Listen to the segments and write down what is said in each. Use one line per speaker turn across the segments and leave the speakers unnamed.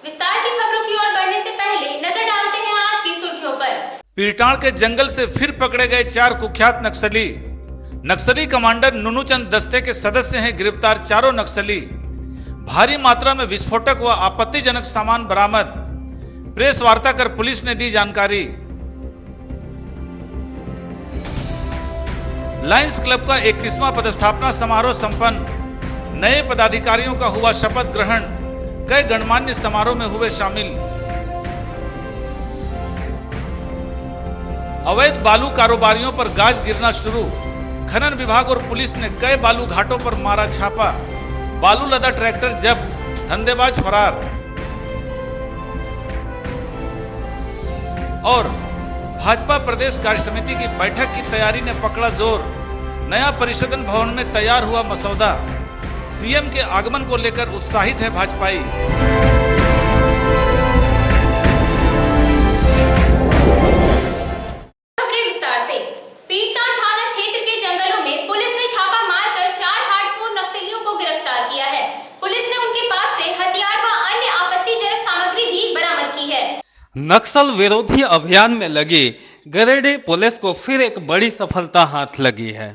विस्तार की खबरों की ओर बढ़ने से पहले नजर डालते हैं आज की सुर्खियों पर।
पीरटाण के जंगल से फिर पकड़े गए 4 कुख्यात नक्सली। नक्सली कमांडर नुनूचंद दस्ते के सदस्य हैं गिरफ्तार चारों नक्सली। भारी मात्रा में विस्फोटक व आपत्तिजनक सामान बरामद। प्रेस वार्ता कर पुलिस ने दी जानकारी। लायंस क्लब का 31वां पदस्थापना समारोह संपन्न। नए पदाधिकारियों का हुआ शपथ ग्रहण। कई गणमान्य समारोह में हुए शामिल। अवैध बालू कारोबारियों पर गाज गिरना शुरू। खनन विभाग और पुलिस ने कई बालू घाटों पर मारा छापा। बालू लदा ट्रैक्टर जब्त, धंधेबाज फरार। और भाजपा प्रदेश कार्य समिति की बैठक की तैयारी ने पकड़ा जोर। नया परिषदन भवन में तैयार हुआ मसौदा। सीएम के आगमन को लेकर उत्साहित है भाजपाई।
खबरें विस्तार से। पीरटाण थाना क्षेत्र के जंगलों में पुलिस ने छापा मारकर 4 हार्डकोर नक्सलियों को गिरफ्तार किया है। पुलिस ने उनके पास से हथियार व अन्य आपत्तिजनक सामग्री भी बरामद की है।
नक्सल विरोधी अभियान में लगी गिरिडीह पुलिस को फिर एक बड़ी सफलता हाथ लगी है।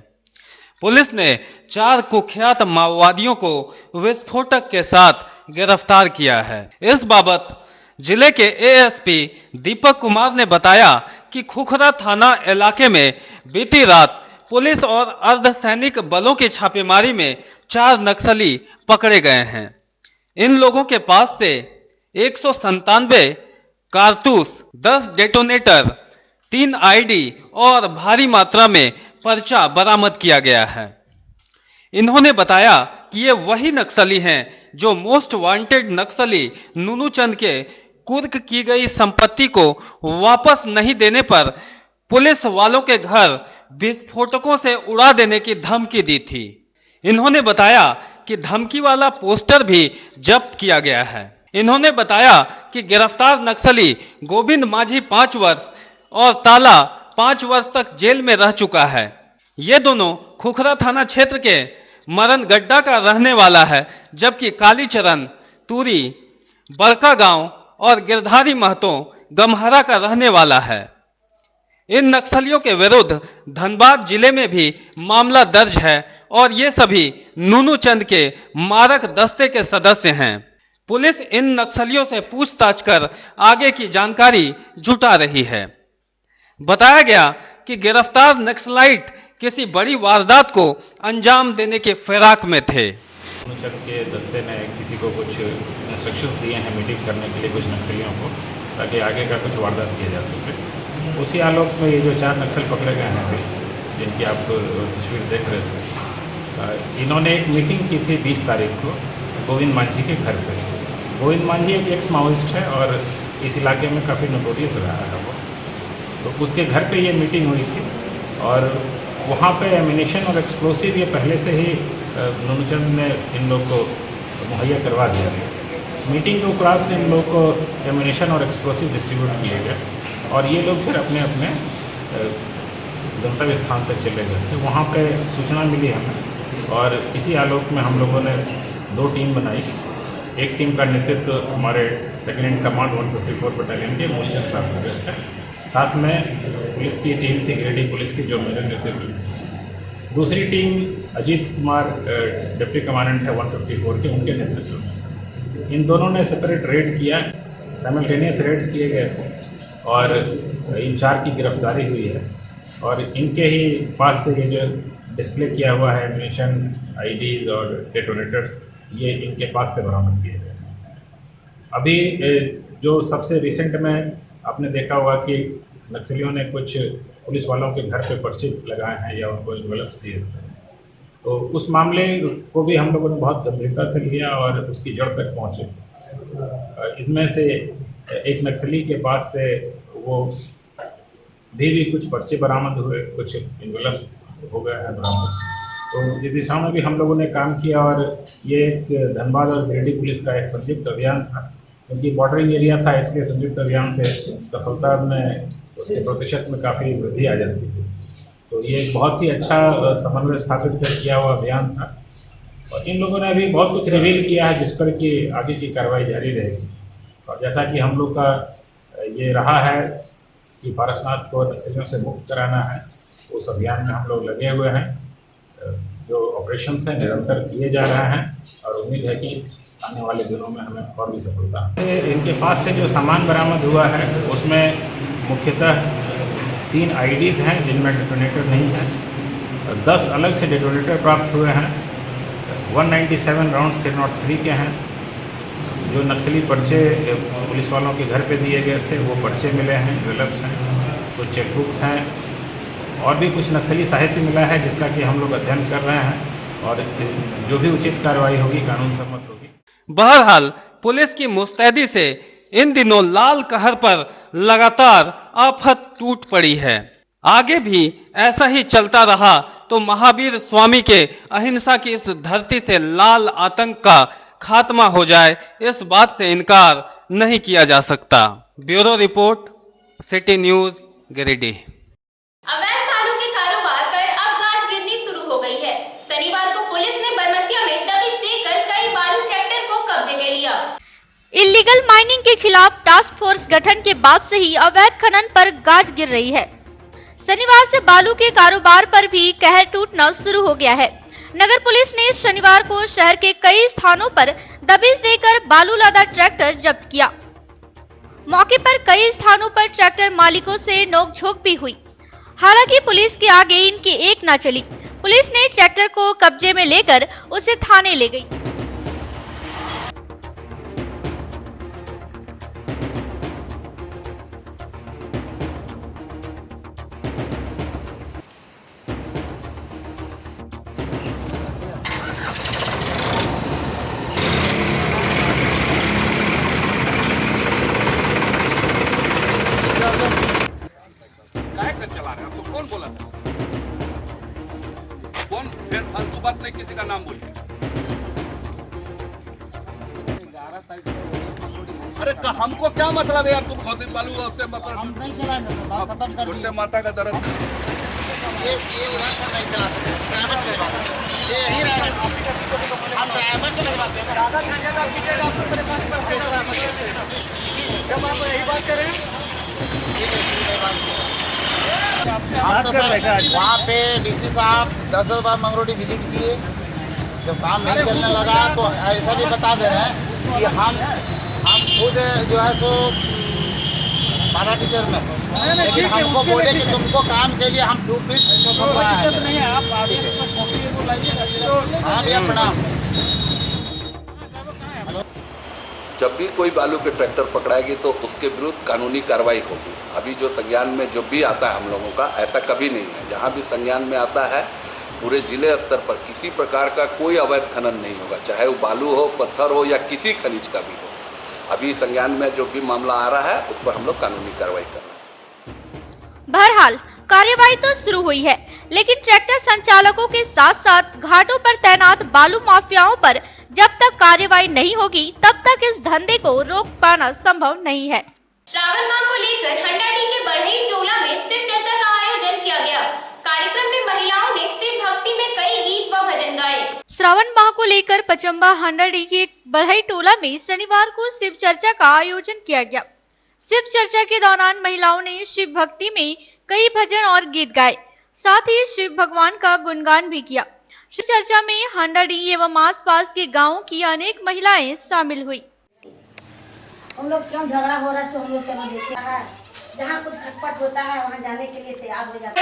पुलिस ने 4 कुख्यात माओवादियों को विस्फोटक के साथ गिरफ्तार किया है। इस बाबत जिले के एएसपी दीपक कुमार ने बताया कि खुखरा थाना इलाके में बीती रात पुलिस और अर्धसैनिक बलों की छापेमारी में 4 नक्सली पकड़े गए हैं। इन लोगों के पास से 197 कारतूस, 10 डेटोनेटर, 3 आईडी और भारी मात्रा में पर्चा बरामद किया गया है। इन्होंने बताया कि ये वही नक्सली हैं जो मोस्ट वांटेड नक्सली नुनूचंद के कुर्क की गई संपत्ति को वापस नहीं देने पर पुलिस वालों के घर विस्फोटकों से उड़ा देने की धमकी दी थी। इन्होंने बताया कि धमकी वाला पोस्टर भी जब्त किया गया है। इन्होंने बताया कि गिरफ्तार नक्सली गोविंद माझी 5 वर्ष और ताला 5 वर्ष तक जेल में रह चुका है। ये दोनों खुखरा थाना क्षेत्र के मरन गड्ढा का रहने वाला है, जबकि कालीचरण, तूरी, बड़का गांव और गिरधारी महतो गमहरा का रहने वाला है। इन नक्सलियों के विरुद्ध धनबाद जिले में भी मामला दर्ज है और ये सभी नुनूचंद के मारक दस्ते के सदस्य हैं। पुलिस इन नक्सलियों से पूछताछ कर आगे की जानकारी जुटा रही है। बताया गया कि गिरफ्तार नक्सलाइट किसी बड़ी वारदात को अंजाम देने के फिराक में थे।
नुनूचंद के दस्ते ने किसी को कुछ इंस्ट्रक्शंस दिए हैं मीटिंग करने के लिए कुछ नक्सलियों को, ताकि आगे का कुछ वारदात किया जा सके। उसी आलोक में ये जो 4 नक्सल पकड़े गए हैं अभी, जिनकी आप तस्वीर देख रहे थे, इन्होंने एक मीटिंग की थी 20 तारीख को गोविंद मांझी के घर पर। गोविंद मांझी एक एक्स माओइस्ट है और इस इलाके में काफ़ी नोटोरियस रहा है वो। तो उसके घर पे ये मीटिंग हुई थी और वहाँ पे एमिनेशन और एक्सप्लोसिव ये पहले से ही नुनूचंद ने इन लोग को मुहैया करवा दिया था। मीटिंग के उपरांत इन लोग को एमिनेशन और एक्सप्लोसिव डिस्ट्रीब्यूट किए गए और ये लोग फिर अपने अपने गंतव्य स्थान तक चले गए थे। वहाँ पे सूचना मिली हमें और इसी आलोक में हम लोगों ने 2 टीम बनाई। एक टीम का नेतृत्व हमारे सेकेंड इन कमांड 154 बटालियन के मूलचंद साहब कर रहे थे। साथ में पुलिस की टीम थी गिरिडीह पुलिस की, जो मेरे नेतृत्व में। दूसरी team Ajit Kumar deputy commandant है 154 के, उनके नेतृत्व में। इन दोनों ने सेपरेट रेड किया, साइमल्टेनियस रेड्स किए गए थे और इन 4 की गिरफ्तारी हुई है। और इनके ही पास से ये जो डिस्प्ले किया हुआ है एमिनेशन, आईडीज और डेटोनेटर्स, ये इनके पास से बरामद किए गए। अभी जो सबसे रिसेंट में आपने देखा होगा कि नक्सलियों ने कुछ पुलिस वालों के घर पे पर्चे लगाए हैं या उनको एनवेलप्स दिए थे, तो उस मामले को भी हम लोगों ने बहुत गंभीरता से लिया और उसकी जड़ तक पहुँचे। इसमें से एक नक्सली के पास से वो भी कुछ पर्चे बरामद हुए, कुछ एनवेलप्स हो गए हैं बरामद। तो इस दिशा में भी हम लोगों ने काम किया और ये एक धनबाद और गिरिडीह पुलिस का एक संयुक्त अभियान था, क्योंकि बॉर्डरिंग एरिया था, इसलिए संयुक्त अभियान से सफलता में उसके प्रतिशत में काफ़ी वृद्धि आ जाती थी। तो ये एक बहुत ही अच्छा समन्वय स्थापित कर किया हुआ अभियान था और इन लोगों ने अभी बहुत कुछ रिवील किया है जिस पर कि आगे की कार्रवाई जारी रहेगी। और जैसा कि हम लोग का ये रहा है कि पारसनाथ को नक्सलियों से मुक्त कराना है, उस अभियान में हम लोग लगे हुए हैं। जो ऑपरेशंस हैं निरंतर किए जा रहे हैं और उम्मीद है कि आने वाले दिनों में हमें और भी सफलता। इनके पास से जो सामान बरामद हुआ है उसमें मुख्यतः 3 IEDs हैं जिनमें डेटोनेटर नहीं है, 10 अलग से डेटोनेटर प्राप्त हुए हैं, 197 राउंड्स 303 के हैं। जो नक्सली पर्चे पुलिस वालों के घर पे दिए गए थे वो पर्चे मिले हैं, एनवेलप्स हैं, कुछ चेकबुक्स हैं और भी कुछ नक्सली साहित्य मिला है जिसका कि हम लोग अध्ययन कर रहे हैं और जो भी उचित कार्रवाई होगी कानून सम्मत होगी।
बहरहाल पुलिस की मुस्तैदी से इन दिनों लाल कहर पर लगातार आफत टूट पड़ी है। आगे भी ऐसा ही चलता रहा तो महावीर स्वामी के अहिंसा की इस धरती से लाल आतंक का खात्मा हो जाए, इस बात से इनकार नहीं किया जा सकता। Bureau report, city news, Giridih.
अवैध बालू के कारोबार पर अब गाज गिरनी शुरू हो गई है। शनिवार को पुलिस ने बरमसिया में दबिश देकर कई बालू ट्रैक्टर को कब्जे में लिया।
इलीगल माइनिंग के खिलाफ टास्क फोर्स गठन के बाद से ही अवैध खनन पर गाज गिर रही है। शनिवार से बालू के कारोबार पर भी कहर टूटना शुरू हो गया है। नगर पुलिस ने शनिवार को शहर के कई स्थानों पर दबिश देकर बालू लादा ट्रैक्टर जब्त किया। मौके पर कई स्थानों पर ट्रैक्टर मालिकों से नोकझोंक भी हुई। हालांकि पुलिस के आगे इनकी एक ना चली। पुलिस ने ट्रैक्टर को कब्जे में लेकर उसे थाने ले गई।
चला रहे हैं आपको कौन बोला था? कौन फिर फालतू बात नहीं किसी का नाम बोलिए। अरे हमको क्या मतलब है यार, तुम घोषित बालू से मतलब हम नहीं चलाएंगे। गुंडे माता का दर्द ये उधर नहीं चला सकते, ड्राइवर से ये यही रहेगा। हम ड्राइवर से लगवाते हैं। ज्यादा झंझट आप कीजिएगा, आपको परेशानी बढ़ेगा। जब आप यही बात करें
वहाँ पे डीसी साहब 10-10 बार मंगरोडी विजिट किए। जब काम नहीं चलने लगा तो ऐसा भी बता दे रहे हैं कि हम खुद जो है सो पारा टीचर में, लेकिन हमको बोले कि तुमको काम के लिए हम 2 फीट हाँ भैया प्रणाम।
जब भी कोई बालू के ट्रैक्टर पकड़ाएगी तो उसके विरुद्ध कानूनी कार्रवाई होगी। अभी जो संज्ञान में जो भी आता है हम लोगों का, ऐसा कभी नहीं है। जहाँ भी संज्ञान में आता है पूरे जिले स्तर पर किसी प्रकार का कोई अवैध खनन नहीं होगा, चाहे वो बालू हो, पत्थर हो या किसी खनिज का भी हो। अभी संज्ञान में जो भी मामला आ रहा है उस पर हम लोग कानूनी कार्रवाई कर रहे हैं।
बहरहाल कार्रवाई तो शुरू हुई है, लेकिन ट्रैक्टर संचालकों के साथ साथ घाटों पर तैनात बालू माफियाओं पर जब तक कार्रवाई नहीं होगी तब तक इस धंधे को रोक पाना संभव नहीं है।
श्रावण माह को लेकर हंडाडी के बढ़ई टोला में शिव चर्चा का आयोजन किया गया। कार्यक्रम में महिलाओं ने शिव भक्ति में कई गीत व भजन गाए।
श्रावण माह को लेकर पचम्बा हंडाडी के बढ़ई टोला में शनिवार को शिव चर्चा का आयोजन किया गया। शिव चर्चा के दौरान महिलाओं ने शिव भक्ति में कई भजन और गीत गाए, साथ ही शिव भगवान का गुणगान भी किया। शिव चर्चा में हंडाडी एवं आसपास के गांवों की अनेक महिलाएं शामिल हुई।
हम लोग क्यों झगड़ा हो रहा है, हम लोग चलो देखते हैं। जहाँ कुछ खटपट होता है वहाँ जाने के लिए तैयार हो जाते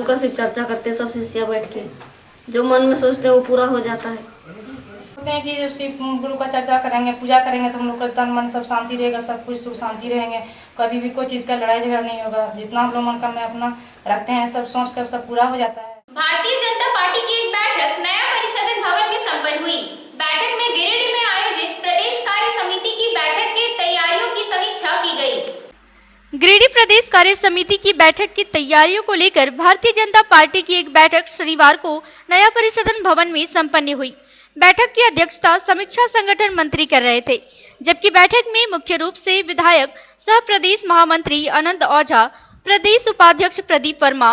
गुरु का सिर्फ चर्चा करते हैं सब शिष्य बैठ के, जो मन में सोचते हैं वो पूरा हो जाता है।
सोचते हैं कि जब शिव गुरु का चर्चा करेंगे, पूजा करेंगे तो हम लोग का तन मन सब शांति रहेगा, सब कुछ सुख शांति रहेंगे, कभी भी कोई चीज़ का लड़ाई झगड़ा नहीं होगा। जितना हम लोग मन का में अपना रखते हैं सब सोच कर सब पूरा हो जाता है।
भारतीय जनता पार्टी की एक बैठक नया परिषद भवन में संपन्न हुई। बैठक में गिरिडीह में आयोजित प्रदेश कार्य समिति की बैठक की तैयारियों की समीक्षा की गई।
गिरिडीह प्रदेश कार्य समिति की बैठक की तैयारियों को लेकर भारतीय जनता पार्टी की एक बैठक शनिवार को नया परिसदन भवन में संपन्न हुई। बैठक की अध्यक्षता समीक्षा संगठन मंत्री कर रहे थे, जबकि बैठक में मुख्य रूप से विधायक सह प्रदेश महामंत्री अनंत ओझा, प्रदेश उपाध्यक्ष प्रदीप वर्मा,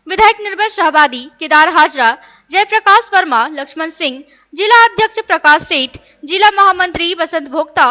विधायक निर्भय शाहबादी, केदार हाजरा, जयप्रकाश वर्मा, लक्ष्मण सिंह, जिला अध्यक्ष प्रकाश सेठ, जिला महामंत्री बसंत भोक्ता,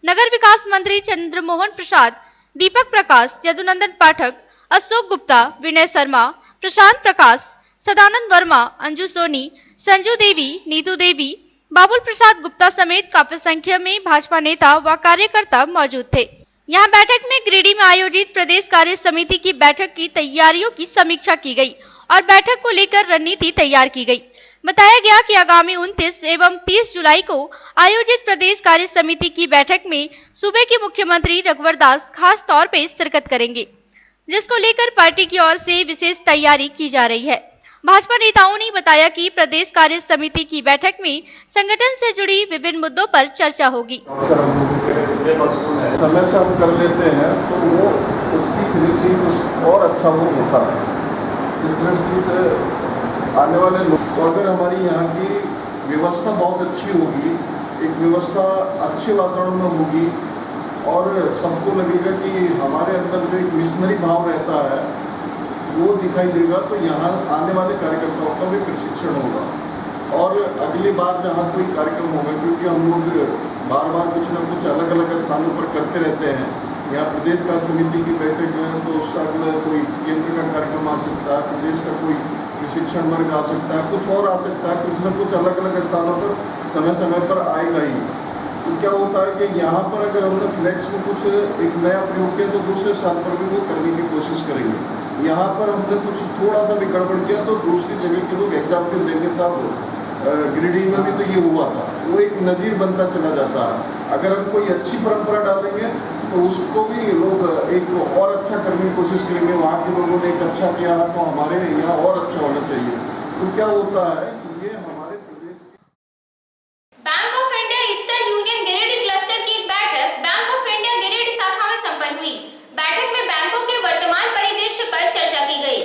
नगर विकास मंत्री चंद्रमोहन प्रसाद, दीपक प्रकाश, यदुनंदन पाठक, अशोक गुप्ता, विनय शर्मा, प्रशांत प्रकाश, सदानंद वर्मा, अंजू सोनी, संजू देवी, नीतू देवी, बाबुल प्रसाद गुप्ता समेत काफी संख्या में भाजपा नेता व कार्यकर्ता मौजूद थे। यहां बैठक में गिरिडीह में आयोजित प्रदेश कार्य समिति की बैठक की तैयारियों की समीक्षा की गई और बैठक को लेकर रणनीति तैयार की गई। बताया गया कि आगामी 29 एवं 30 जुलाई को आयोजित प्रदेश कार्य समिति की बैठक में सूबे के मुख्यमंत्री रघुवर दास खास तौर पर शिरकत करेंगे, जिसको लेकर पार्टी की ओर से विशेष तैयारी की जा रही है। भाजपा नेताओं ने बताया कि प्रदेश कार्य समिति की बैठक में संगठन से जुड़ी विभिन्न मुद्दों पर चर्चा होगी।
समय से हम कर लेते हैं तो वो उसकी फिनिशिंग और अच्छा वो होता है। इस दृष्टि से आने वाले लोग, तो अगर हमारी यहाँ की व्यवस्था बहुत अच्छी होगी, एक व्यवस्था अच्छे वातावरण में होगी और सबको लगेगा कि हमारे अंदर जो एक मिशनरी भाव रहता है वो दिखाई देगा, तो यहाँ आने वाले कार्यकर्ताओं का भी प्रशिक्षण होगा। और अगली बार जहाँ कोई कार्यक्रम होगा, क्योंकि हम लोग बार बार कुछ न कुछ अलग अलग स्थानों पर करते रहते हैं, यहाँ प्रदेश कार्य समिति की बैठक है तो उसका अगला कोई केंद्र का कार्यक्रम आ सकता है, प्रदेश का कोई प्रशिक्षण वर्ग आ सकता है, कुछ और आ सकता है, कुछ न कुछ अलग अलग स्थानों पर समय समय पर आएगा ही। तो क्या होता है कि यहाँ पर अगर हमने फ्लैक्स में कुछ एक नया प्रयोग किया तो दूसरे स्थान पर भी वो करने की कोशिश करेंगे। यहाँ पर हमने कुछ थोड़ा सा भी गड़बड़ किया तो दूसरी जगह के लोग एग्जाम्पल देंगे, साहब गिरिडीह में भी तो ये हुआ था, वो एक नज़ीर बनता चला जाता है। अगर हम कोई अच्छी परंपरा डालेंगे तो उसको भी लोग एक और अच्छा करने की कोशिश करेंगे। वहाँ के लोगों ने एक अच्छा किया है तो हमारे यहाँ और अच्छा होना चाहिए। तो क्या होता है कि ये हमारे प्रदेश
bank of India eastern union Giridih cluster की एक बैठक बैंक ऑफ इंडिया गिरिडीह शाखा में संपन्न हुई। बैठक में बैंकों के वर्तमान परिदृश्य पर चर्चा की गई।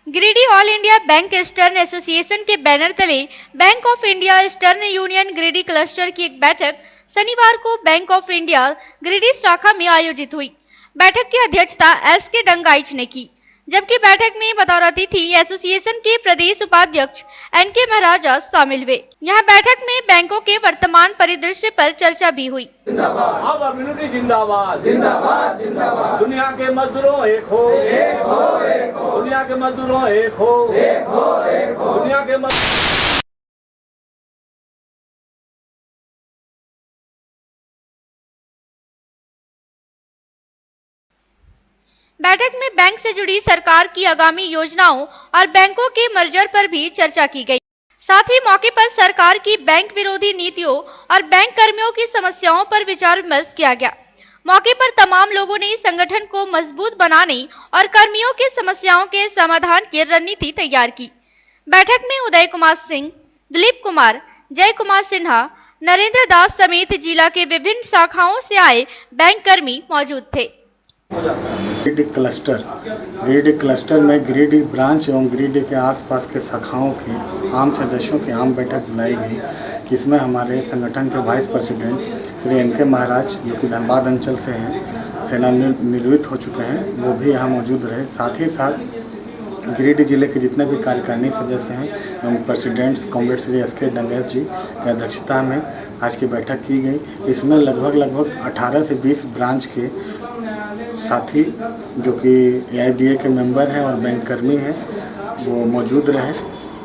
Giridih all India bank eastern association के बैनर तले bank of India eastern union Giridih cluster की एक बैठक शनिवार को बैंक ऑफ इंडिया गिरिडीह शाखा में आयोजित हुई। बैठक की अध्यक्षता एसके डंगाइच ने की, जबकि बैठक में बतौर अतिथि एसोसिएशन के प्रदेश उपाध्यक्ष एनके महाराजा शामिल हुए। यहाँ बैठक में बैंकों के वर्तमान परिदृश्य पर चर्चा भी हुई।
जिंदाबाद जिंदाबाद जिंदाबाद, दुनिया के मजदूरों एक हो, दुनिया के मजदूरों एक हो, दुनिया के
बैठक में बैंक से जुड़ी सरकार की आगामी योजनाओं और बैंकों के मर्जर पर भी चर्चा की गई। साथ ही मौके पर सरकार की बैंक विरोधी नीतियों और बैंक कर्मियों की समस्याओं पर विचार विमर्श किया गया। मौके पर तमाम लोगों ने संगठन को मजबूत बनाने और कर्मियों की समस्याओं के समाधान की रणनीति तैयार की। बैठक में उदय कुमार सिंह, दिलीप कुमार, जय कुमार सिन्हा, नरेंद्र दास समेत जिला के विभिन्न शाखाओं से आए बैंक कर्मी मौजूद थे।
गिरिडीह क्लस्टर में गिरिडीह ब्रांच एवं गिरिडीह के आसपास के शाखाओं के आम सदस्यों की आम बैठक बुलाई गई, जिसमें हमारे संगठन के वाइस प्रेसिडेंट श्री एनके महाराज, जो कि धनबाद अंचल से हैं, सेवानिवृत्त हो चुके हैं, वो भी यहाँ मौजूद रहे। साथ ही साथ गिरिडीह जिले के जितने भी कार्यकारिणी सदस्य हैं एवं प्रेसिडेंट्स कॉमरेड श्री एसके डंगैच जी की अध्यक्षता में आज की बैठक की गई। इसमें लगभग 18 से 20 ब्रांच के साथी जो कि AIBA के मेंबर हैं और बैंक कर्मी हैं वो मौजूद रहे।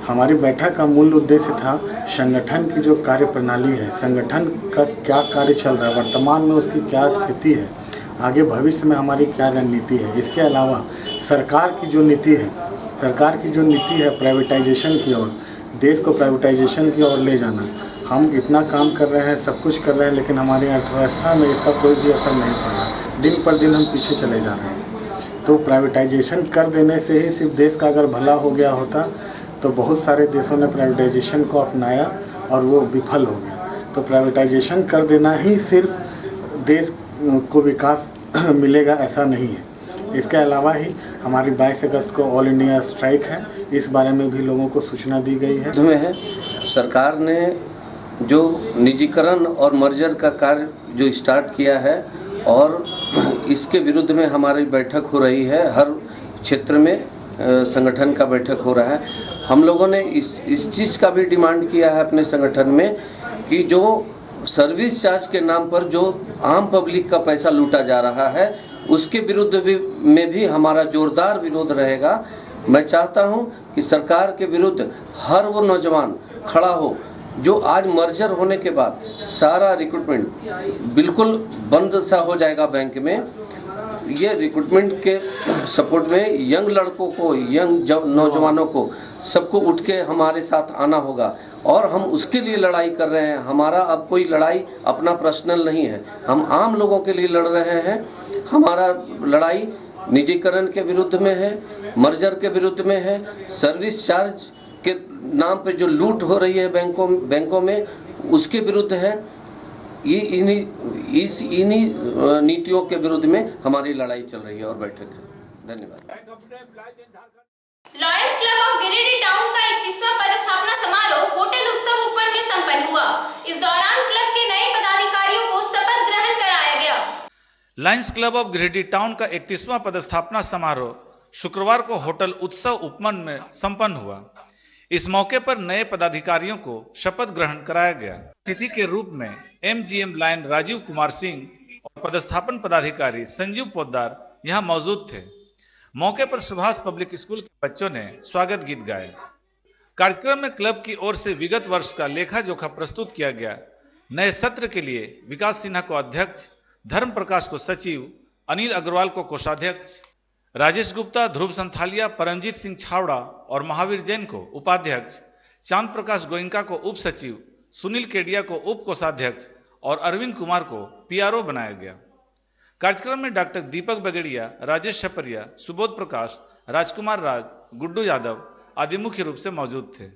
हमारी बैठक का मूल उद्देश्य था संगठन की जो कार्य प्रणाली है, संगठन का क्या कार्य चल रहा है, वर्तमान में उसकी क्या स्थिति है, आगे भविष्य में हमारी क्या रणनीति है। इसके अलावा सरकार की जो नीति है प्राइवेटाइजेशन की ओर, देश को प्राइवेटाइजेशन की ओर ले जाना, हम इतना काम कर रहे हैं, सब कुछ कर रहे हैं, लेकिन हमारी अर्थव्यवस्था में इसका कोई भी असर नहीं पड़ रहा। दिन पर दिन हम पीछे चले जा रहे हैं। तो प्राइवेटाइजेशन कर देने से ही सिर्फ देश का अगर भला हो गया होता तो बहुत सारे देशों ने प्राइवेटाइजेशन को अपनाया और वो विफल हो गया। तो प्राइवेटाइजेशन कर देना ही सिर्फ देश को विकास मिलेगा ऐसा नहीं है। इसके अलावा ही हमारी 22 अगस्त को ऑल इंडिया स्ट्राइक है, इस बारे में भी लोगों को सूचना दी गई है।
सरकार ने जो निजीकरण और मर्जर का कार्य जो स्टार्ट किया है और इसके विरुद्ध में हमारी बैठक हो रही है, हर क्षेत्र में संगठन का बैठक हो रहा है। हम लोगों ने इस चीज़ का भी डिमांड किया है अपने संगठन में कि जो सर्विस चार्ज के नाम पर जो आम पब्लिक का पैसा लूटा जा रहा है उसके विरुद्ध भी हमारा जोरदार विरोध रहेगा। मैं चाहता हूं कि सरकार के विरुद्ध हर वो नौजवान खड़ा हो जो आज मर्जर होने के बाद सारा रिक्रूटमेंट बिल्कुल बंद सा हो जाएगा बैंक में। ये रिक्रूटमेंट के सपोर्ट में यंग लड़कों को, यंग नौजवानों को सबको उठ के हमारे साथ आना होगा और हम उसके लिए लड़ाई कर रहे हैं। हमारा अब कोई लड़ाई अपना पर्सनल नहीं है, हम आम लोगों के लिए लड़ रहे हैं। हमारा लड़ाई निजीकरण के विरुद्ध में है, मर्जर के विरुद्ध में है, सर्विस चार्ज के नाम पे जो लूट हो रही है बैंकों में उसके विरुद्ध है। ये इन्हीं नीतियों के विरुद्ध में हमारी लड़ाई चल रही है और बैठक है। धन्यवाद।
Lions club of Giridih town का 31वां पदस्थापना समारोह होटल उत्सव ऊपर में संपन्न हुआ। इस दौरान क्लब के नए पदाधिकारियों को शपथ ग्रहण कराया गया।
Lions club of Giridih town का 31वां पदस्थापना समारोह शुक्रवार को होटल उत्सव उपवन में संपन्न हुआ। इस मौके पर नए पदाधिकारियों को शपथ ग्रहण कराया गया। अतिथि के रूप में MGM लायन राजीव कुमार सिंह और पदस्थापन पदाधिकारी संजीव पोद्दार यहां मौजूद थे। मौके पर सुभाष पब्लिक स्कूल के बच्चों ने स्वागत गीत गाए। कार्यक्रम में क्लब की ओर से विगत वर्ष का लेखा जोखा प्रस्तुत किया गया। नए सत्र के लिए विकास सिन्हा को अध्यक्ष, धर्म प्रकाश को सचिव, अनिल अग्रवाल को कोषाध्यक्ष, राजेश गुप्ता, ध्रुव संथालिया, परमजीत सिंह छावड़ा और महावीर जैन को उपाध्यक्ष, चांद प्रकाश गोयनका को उप सचिव, सुनील केडिया को उप कोषाध्यक्ष और अरविंद कुमार को PRO बनाया गया। कार्यक्रम में डॉक्टर दीपक बगेड़िया, राजेश छपरिया, सुबोध प्रकाश, राजकुमार राज, गुड्डू यादव आदि मुख्य रूप से मौजूद थे।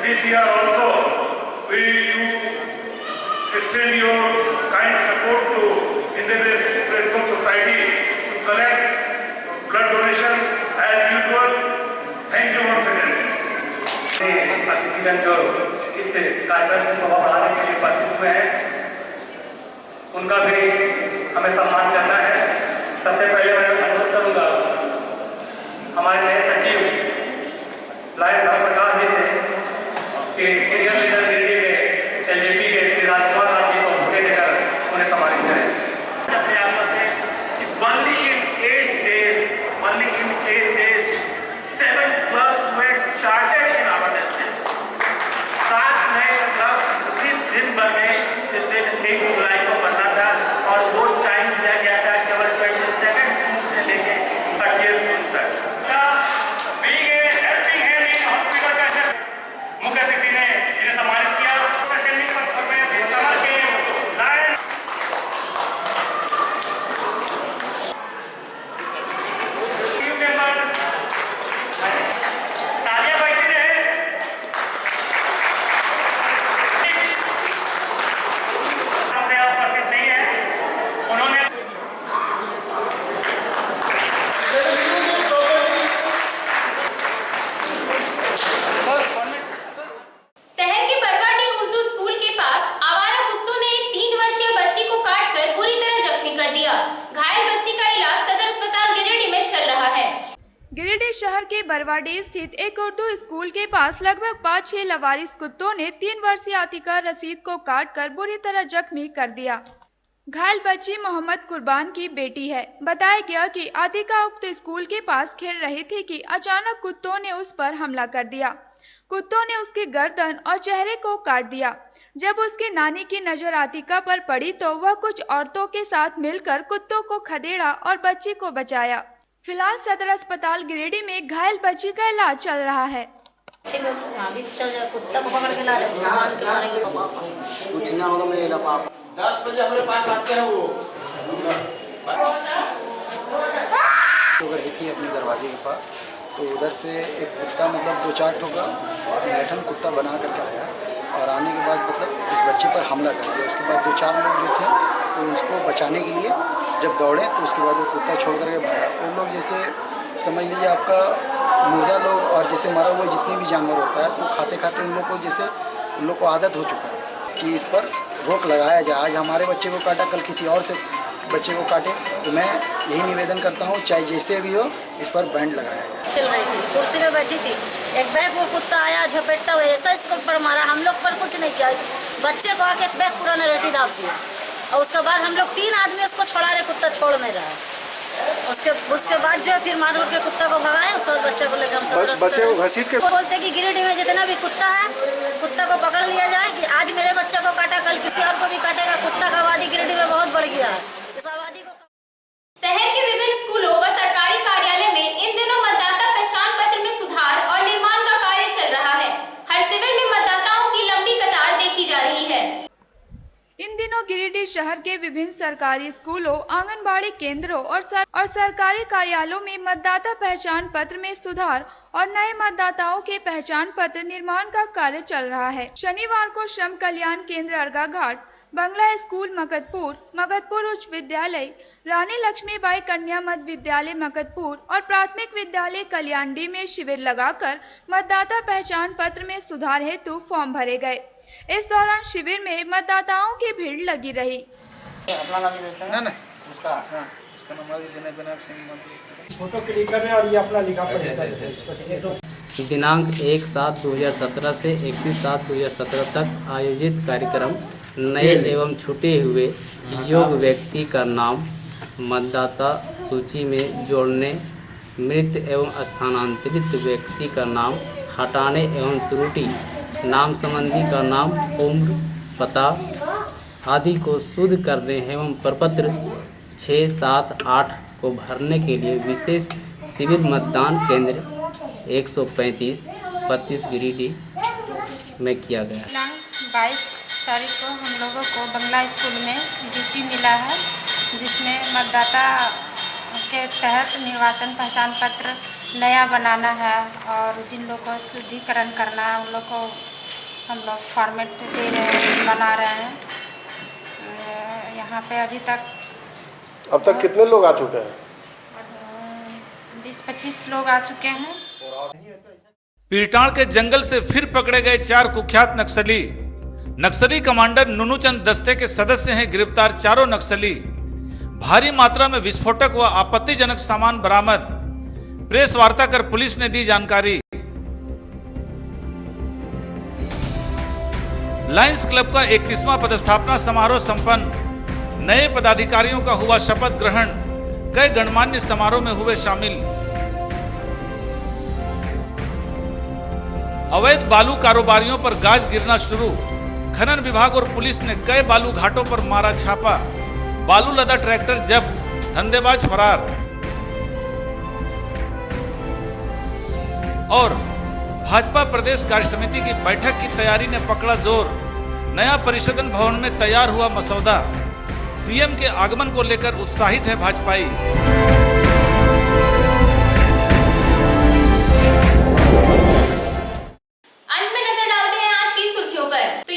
This year also, you extend your kind support to Indian Red Cross Society to collect blood donation as usual. Thank you once again. जो इस कार्यक्रम में शोभा बढ़ाने के लिए उपस्थित हुए हैं, उनका भी हमें सम्मान करना है। सबसे पहले मैं अनुरोध करूँगा हमारे नए सचिव लायन धर्म प्रकाश जी से कि सीनियर लीडर गिरिडीह के LJP के श्री राजकुमार राज जी को बुके देकर उन्हें सम्मानित करें। अपने आप से only in 8 days 7 clubs were chartered in our district. 7 नए क्लब उसी दिन बने जिस दिन 1 जुलाई को बनना था और वो टाइम दिया गया था केवल 22 जून से लेकर 30 जून तक। Being a helping hand in hospital
कर दिया। घायल बच्ची का इलाज सदर अस्पताल गिरिडीह में चल रहा है।
गिरिडीह शहर के बरवाडीह स्थित एक उर्दू स्कूल के पास लगभग 5-6 लवारिस कुत्तों ने 3 वर्षीय आतिका रशीद को काटकर बुरी तरह जख्मी कर दिया। घायल बच्ची मोहम्मद कुर्बान की बेटी है। बताया गया कि आतिका उक्त स्कूल के पास खेल रही थी कि अचानक कुत्तों ने उस पर हमला कर दिया। कुत्तों ने उसकी गर्दन और चेहरे को काट दिया। जब उसकी नानी की नजर आतिका पर पड़ी तो वह कुछ औरतों के साथ मिलकर कुत्तों को खदेड़ा और बच्ची को बचाया। फिलहाल सदर अस्पताल गिरिडीह में घायल बच्ची का इलाज चल रहा है।
कुत्ता को पकड़ के ला
कुछ ना होगा, मैं
10 बजे हमारे पास आते हैं वो
रही थी अपने दरवाजे के पास, तो उधर से एक कुत्ता मतलब 2-4 ठोका संगठन कुत्ता बना करके आया और आने के बाद मतलब इस बच्चे पर हमला कर दिया। उसके बाद 2-4 लोग जो थे तो उसको बचाने के लिए जब दौड़े तो उसके बाद वो कुत्ता छोड़ करके भागा। उन लोग जैसे समझ लीजिए आपका मुर्दा लोग और जैसे मरा हुआ जितने भी जानवर होता है तो खाते खाते उन लोग को जैसे उन लोग को आदत हो चुका है कि इस पर रोक लगाया जाए। आज हमारे बच्चे को काटा, कल किसी और से बच्चे को काटे, तो मैं यही निवेदन करता हूँ चाहे जैसे भी हो इस पर बैंड लगाया जाए।
चल रही थी, कुर्सी में बैठी थी, एक बैग वो कुत्ता आया झपेटा ऐसा इसको पर मारा। हम लोग पर कुछ नहीं किया, बच्चे को आके बैग पूरा ने रेटी दाब दिया और उसके बाद हम लोग 3 आदमी उसको छोड़ा रहे, कुत्ता छोड़ नहीं रहा। उसके बाद जो है फिर मार के कुत्ता को भगाए और सब बच्चे को लेकर हम सब
बच्चे को घसीट के
बोलते कि गिरिडीह में जितना भी कुत्ता है कुत्ता को पकड़ लिया जाए कि आज मेरे बच्चे को काटा कल किसी और को भी काटेगा। कुत्ता का आबादी गिरिडीह में बहुत बढ़ गया है। इस आबादी को
शहर के विभिन्न स्कूलों व सरकारी कार्यालय में इन दिनों मतदाता पहचान पत्र में सुधार और निर्माण का कार्य चल रहा है। हर शिविर में मतदाताओं की लंबी कतार देखी जा रही है।
इन दिनों गिरिडीह शहर के विभिन्न सरकारी स्कूलों, आंगनबाड़ी केंद्रों और सरकारी कार्यालयों में मतदाता पहचान पत्र में सुधार और नए मतदाताओं के पहचान पत्र निर्माण का कार्य चल रहा है। शनिवार को श्रम कल्याण केंद्र अर्गा घाट, बंगला स्कूल मगधपुर उच्च विद्यालय, रानी लक्ष्मीबाई कन्या मध्य विद्यालय मगधपुर और प्राथमिक विद्यालय कल्याणडी में शिविर लगाकर मतदाता पहचान पत्र में सुधार हेतु फॉर्म भरे गए। इस दौरान शिविर में मतदाताओं की भीड़ लगी रही।
अपना नाम देते हैं ना उसका नंबर देने बिना
फोटो क्लिक कर रहे हैं और ये अपना लिखा पड़ेगा।
दिनांक 1/7/2017 से 31/7/2017 तक आयोजित कार्यक्रम नए एवं छूटे हुए योग्य व्यक्ति का नाम मतदाता सूची में जोड़ने, मृत एवं स्थानांतरित व्यक्ति का नाम हटाने एवं त्रुटि नाम संबंधी का नाम, उम्र, पता आदि को शुद्ध करने एवं प्रपत्र 6, 7, 8 को भरने के लिए विशेष शिविर मतदान केंद्र 135 32 गिरिडीह में किया गया।
दिनांक 22 तारीख को हम लोगों को बंगला स्कूल में ड्यूटी मिला है, जिसमें मतदाता के तहत निर्वाचन पहचान पत्र नया बनाना है और जिन लोगों को शुद्धिकरण करना है उन लोग को हम लोग फॉर्मेट दे रहे हैं, बना रहे हैं। यहाँ पे अभी तक
अब तक कितने लोग आ चुके हैं?
20-25 लोग आ चुके हैं।
पीरटाण के जंगल से फिर पकड़े गए 4 कुख्यात नक्सली कमांडर नुनूचंद दस्ते के सदस्य हैं गिरफ्तार 4 नक्सली। भारी मात्रा में विस्फोटक व आपत्तिजनक सामान बरामद। प्रेस वार्ता कर पुलिस ने दी जानकारी। लायंस क्लब का 31वां पदस्थापना समारोह संपन्न। नए पदाधिकारियों का हुआ शपथ ग्रहण। कई गणमान्य समारोह में हुए शामिल। अवैध बालू कारोबारियों पर गाज गिरना शुरू। खनन विभाग और पुलिस ने कई बालू घाटों पर मारा छापा। बालू लदा ट्रैक्टर जब्त, धंधेबाज फरार। और भाजपा प्रदेश कार्य समिति की बैठक की तैयारी ने पकड़ा जोर। नया परिषदन भवन में तैयार हुआ मसौदा। सीएम के आगमन को लेकर उत्साहित है भाजपाई।
अंत में नजर डालते हैं आज की सुर्खियों पर। तो